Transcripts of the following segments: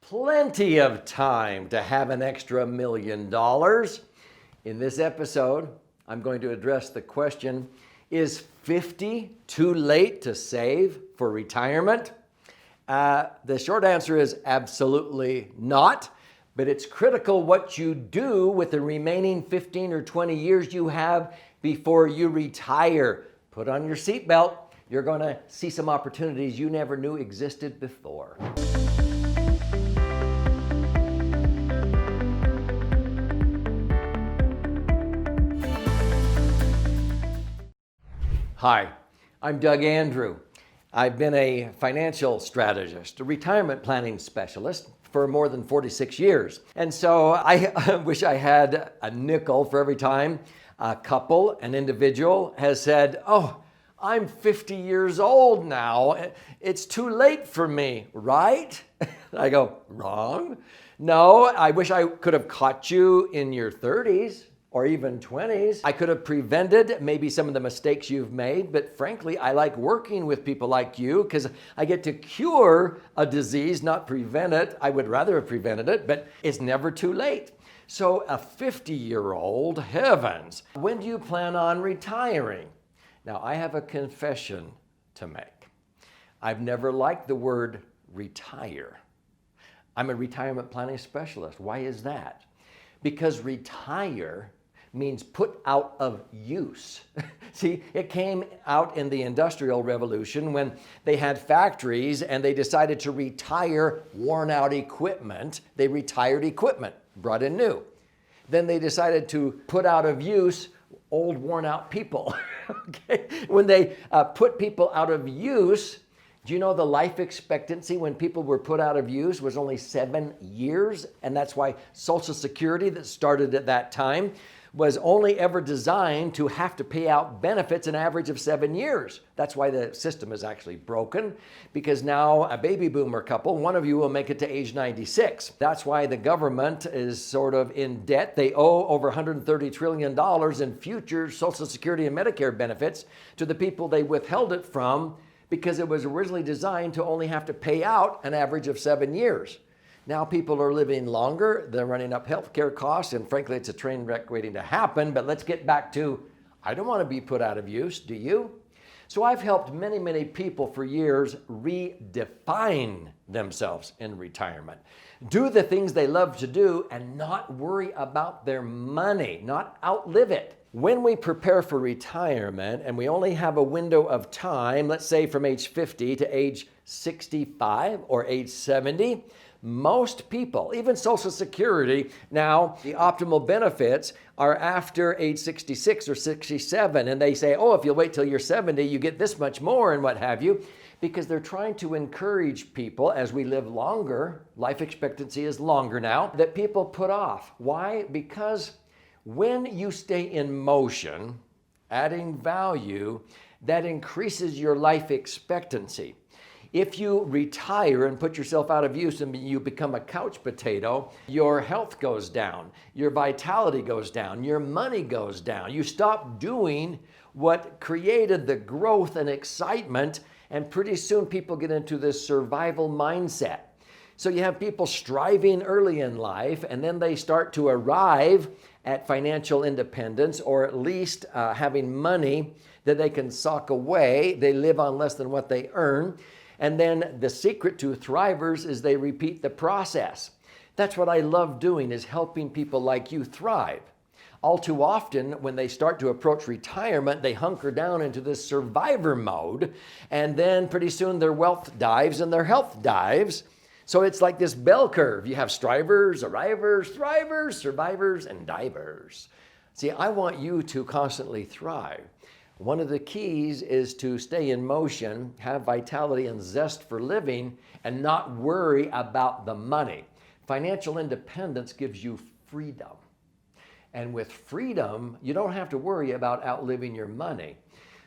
plenty of time to have an extra $1 million. In this episode, I'm going to address the question, is 50 too late to save for retirement? The short answer is absolutely not, but it's critical what you do with the remaining 15 or 20 years you have before you retire. Put on your seatbelt. You're going to see some opportunities you never knew existed before. Hi, I'm Doug Andrew. I've been a financial strategist, a retirement planning specialist for more than 46 years. And so I wish I had a nickel for every time a couple, an individual has said, "Oh, I'm 50 years old now. It's too late for me, right?" I go, "Wrong. No, I wish I could have caught you in your 30s. Or even 20s. I could have prevented maybe some of the mistakes you've made, but frankly, I like working with people like you because I get to cure a disease, not prevent it. I would rather have prevented it, but it's never too late." So a 50-year-old, heavens, when do you plan on retiring? Now, I have a confession to make. I've never liked the word retire. I'm a retirement planning specialist. Why is that? Because retire means put out of use. See, it came out in the Industrial Revolution when they had factories and they decided to retire worn out equipment. They retired equipment, brought in new. Then they decided to put out of use old worn out people. Okay? When they put people out of use, do you know the life expectancy when people were put out of use was only 7 years? And that's why Social Security that started at that time was only ever designed to have to pay out benefits an average of 7 years. That's why the system is actually broken, because now a baby boomer couple, one of you will make it to age 96. That's why the government is sort of in debt. They owe over $130 trillion in future Social Security and Medicare benefits to the people they withheld it from, because it was originally designed to only have to pay out an average of 7 years. Now people are living longer, they're running up healthcare costs, and frankly, it's a train wreck waiting to happen. But let's get back to, I don't want to be put out of use, do you? So I've helped many, many people for years redefine themselves in retirement. Do the things they love to do and not worry about their money, not outlive it. When we prepare for retirement and we only have a window of time, let's say from age 50 to age 65 or age 70, most people, even Social Security, now the optimal benefits are after age 66 or 67. And they say, "Oh, if you'll wait till you're 70, you get this much more," and what have you, because they're trying to encourage people as we live longer, life expectancy is longer now, that people put off. Why? Because when you stay in motion, adding value, that increases your life expectancy. If you retire and put yourself out of use and you become a couch potato, your health goes down, your vitality goes down, your money goes down. You stop doing what created the growth and excitement, and pretty soon people get into this survival mindset. So you have people striving early in life, and then they start to arrive at financial independence, or at least having money that they can sock away. They live on less than what they earn. And then the secret to thrivers is they repeat the process. That's what I love doing, is helping people like you thrive. All too often, when they start to approach retirement, they hunker down into this survivor mode, and then pretty soon their wealth dives and their health dives. So it's like this bell curve. You have strivers, arrivers, thrivers, survivors, and divers. See, I want you to constantly thrive. One of the keys is to stay in motion, have vitality and zest for living, and not worry about the money. Financial independence gives you freedom. And with freedom, you don't have to worry about outliving your money.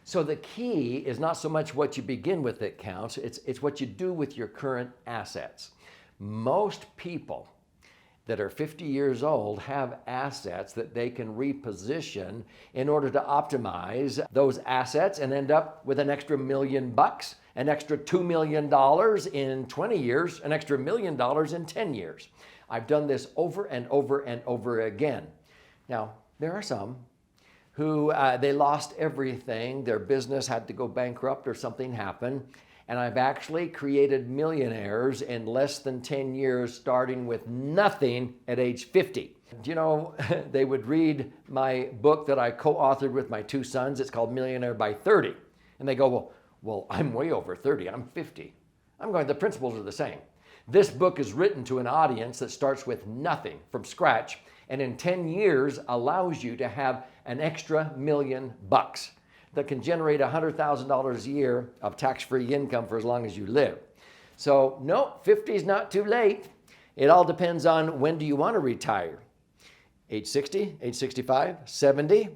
So the key is not so much what you begin with that counts, it's what you do with your current assets. Most people that are 50 years old have assets that they can reposition in order to optimize those assets and end up with an extra $1 million, an extra $2 million in 20 years, an extra $1 million in 10 years. I've done this over and over and over again. Now, there are some who they lost everything. Their business had to go bankrupt or something happened. And I've actually created millionaires in less than 10 years, starting with nothing at age 50. Do you know, they would read my book that I co-authored with my two sons. It's called Millionaire by 30. And they go, well, I'm way over 30. I'm 50. I'm going, the principles are the same. This book is written to an audience that starts with nothing from scratch, and in 10 years allows you to have an extra $1 million that can generate $100,000 a year of tax-free income for as long as you live. So no, 50 is not too late. It all depends on when do you want to retire. Age 60, age 65, 70.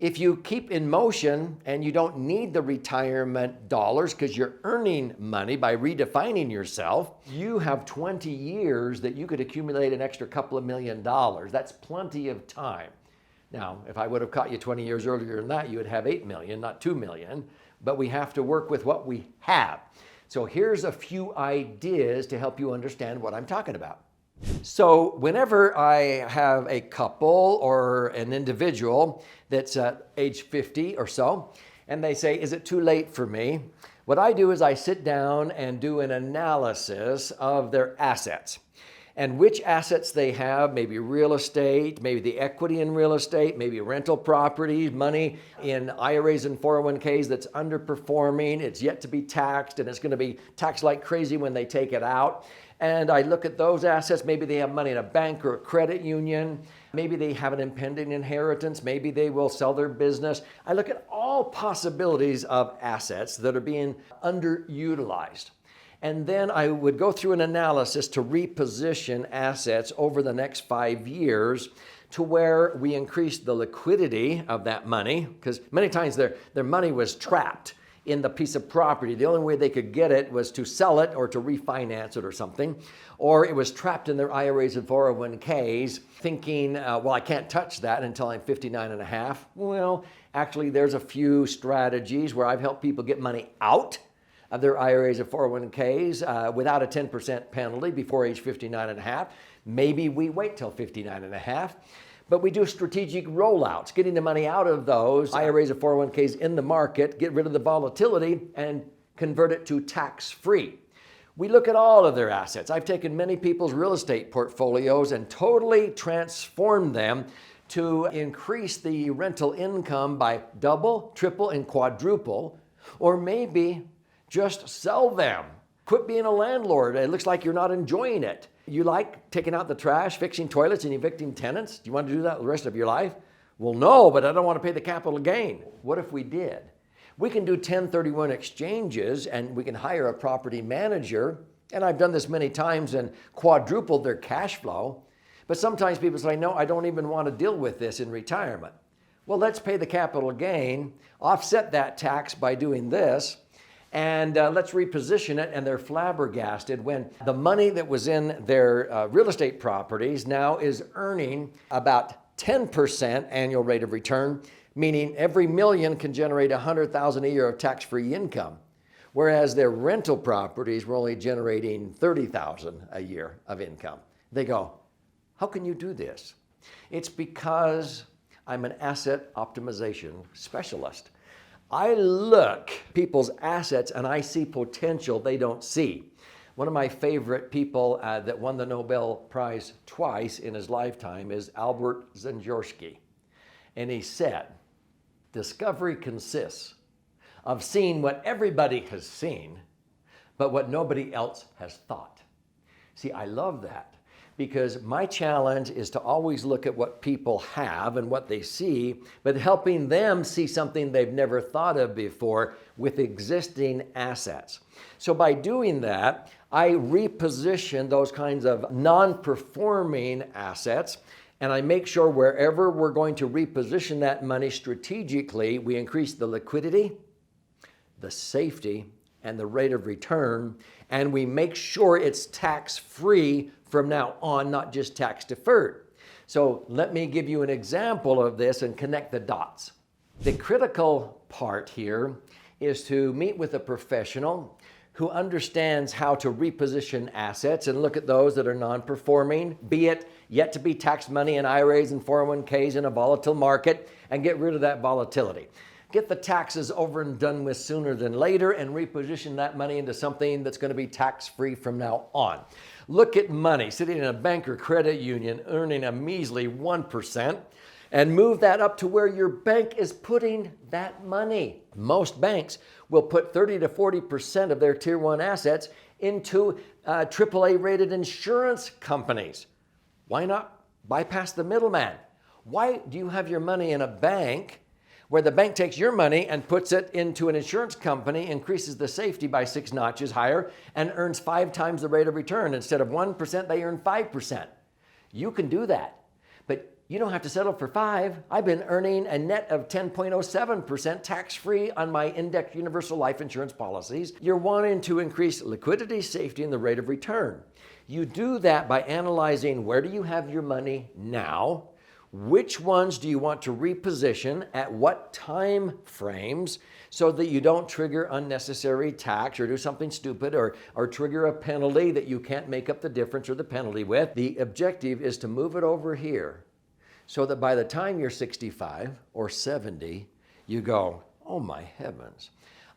If you keep in motion and you don't need the retirement dollars because you're earning money by redefining yourself, you have 20 years that you could accumulate an extra couple of $1 million. That's plenty of time. Now, if I would have caught you 20 years earlier than that, you would have 8 million, not 2 million, but we have to work with what we have. So here's a few ideas to help you understand what I'm talking about. So whenever I have a couple or an individual that's age 50 or so, and they say, is it too late for me? What I do is I sit down and do an analysis of their assets and which assets they have, maybe real estate, maybe the equity in real estate, maybe rental properties, money in IRAs and 401ks that's underperforming, it's yet to be taxed, and it's going to be taxed like crazy when they take it out. And I look at those assets. Maybe they have money in a bank or a credit union. Maybe they have an impending inheritance. Maybe they will sell their business. I look at all possibilities of assets that are being underutilized. And then I would go through an analysis to reposition assets over the next 5 years to where we increase the liquidity of that money, because many times their money was trapped in the piece of property. The only way they could get it was to sell it or to refinance it or something, or it was trapped in their IRAs and 401ks thinking, well, I can't touch that until I'm 59 and a half. Well, actually there's a few strategies where I've helped people get money out of their IRAs and 401ks without a 10% penalty before age 59 and a half. Maybe we wait till 59 and a half. But we do strategic rollouts, getting the money out of those IRAs and 401ks in the market, get rid of the volatility, and convert it to tax-free. We look at all of their assets. I've taken many people's real estate portfolios and totally transformed them to increase the rental income by double, triple, and quadruple, or maybe just sell them. Quit being a landlord. It looks like you're not enjoying it. You like taking out the trash, fixing toilets, and evicting tenants? Do you want to do that the rest of your life? Well, no, but I don't want to pay the capital gain. What if we did? We can do 1031 exchanges, and we can hire a property manager, and I've done this many times and quadrupled their cash flow. But sometimes people say, no, I don't even want to deal with this in retirement. Well, let's pay the capital gain, offset that tax by doing this, and let's reposition it, and they're flabbergasted when the money that was in their real estate properties now is earning about 10% annual rate of return, meaning every million can generate $100,000 a year of tax-free income, whereas their rental properties were only generating $30,000 a year of income. They go, how can you do this? It's because I'm an asset optimization specialist. I look people's assets and I see potential they don't see. One of my favorite people that won the Nobel Prize twice in his lifetime is Albert Szent-Györgyi. And he said, discovery consists of seeing what everybody has seen, but what nobody else has thought. See, I love that. Because my challenge is to always look at what people have and what they see, but helping them see something they've never thought of before with existing assets. So by doing that, I reposition those kinds of non-performing assets, and I make sure wherever we're going to reposition that money strategically, we increase the liquidity, the safety, and the rate of return, and we make sure it's tax-free from now on, not just tax deferred. So let me give you an example of this and connect the dots. The critical part here is to meet with a professional who understands how to reposition assets and look at those that are non-performing, be it yet to be taxed money in IRAs and 401ks in a volatile market, and get rid of that volatility. Get the taxes over and done with sooner than later and reposition that money into something that's going to be tax-free from now on. Look at money sitting in a bank or credit union earning a measly 1%, and move that up to where your bank is putting that money. Most banks will put 30 to 40% of their tier 1 assets into AAA rated insurance companies. Why not bypass the middleman? Why do you have your money in a bank where the bank takes your money and puts it into an insurance company, increases the safety by 6 notches higher, and earns 5 times the rate of return? Instead of 1%, they earn 5%. You can do that, but you don't have to settle for 5. I've been earning a net of 10.07% tax-free on my indexed universal life insurance policies. You're wanting to increase liquidity, safety, and the rate of return. You do that by analyzing where do you have your money now, which ones do you want to reposition at what time frames so that you don't trigger unnecessary tax or do something stupid or trigger a penalty that you can't make up the difference or the penalty with. The objective is to move it over here so that by the time you're 65 or 70, you go, oh my heavens,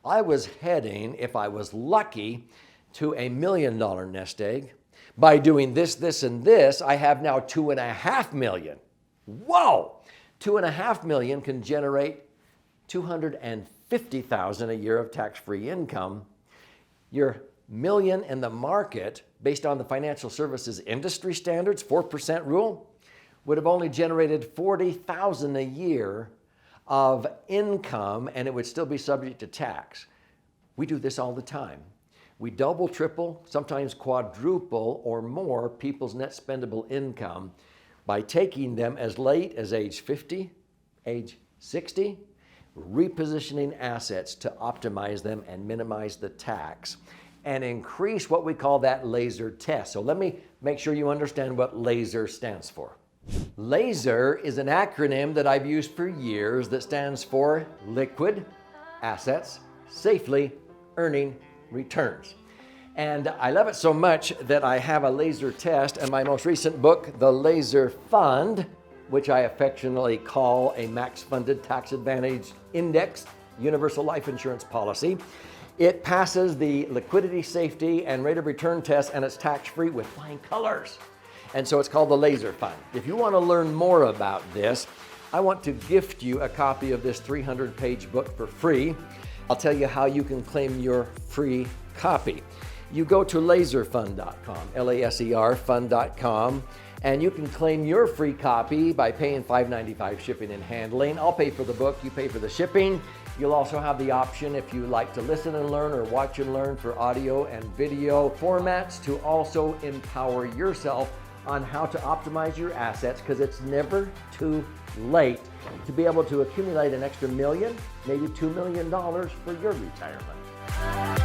I was heading, if I was lucky, to $1 million nest egg. By doing this, this, and this, I have now $2.5 million. Whoa! $2.5 million can generate $250,000 a year of tax-free income. Your million in the market, based on the financial services industry standards, 4% rule, would have only generated $40,000 a year of income, and it would still be subject to tax. We do this all the time. We double, triple, sometimes quadruple or more people's net spendable income by taking them as late as age 50, age 60, repositioning assets to optimize them and minimize the tax and increase what we call that laser test. So let me make sure you understand what LASER stands for. LASER is an acronym that I've used for years that stands for Liquid Assets Safely Earning Returns. And I love it so much that I have a laser test in my most recent book, The Laser Fund, which I affectionately call a max-funded, tax-advantaged, indexed universal life insurance policy. It passes the liquidity, safety, and rate of return test, and it's tax-free with flying colors. And so it's called the Laser Fund. If you want to learn more about this, I want to gift you a copy of this 300-page book for free. I'll tell you how you can claim your free copy. You go to laserfund.com, L-A-S-E-R fund.com, and you can claim your free copy by paying $5.95 shipping and handling. I'll pay for the book, you pay for the shipping. You'll also have the option, if you like to listen and learn or watch and learn, for audio and video formats to also empower yourself on how to optimize your assets, because it's never too late to be able to accumulate an extra $1 million, maybe $2 million for your retirement.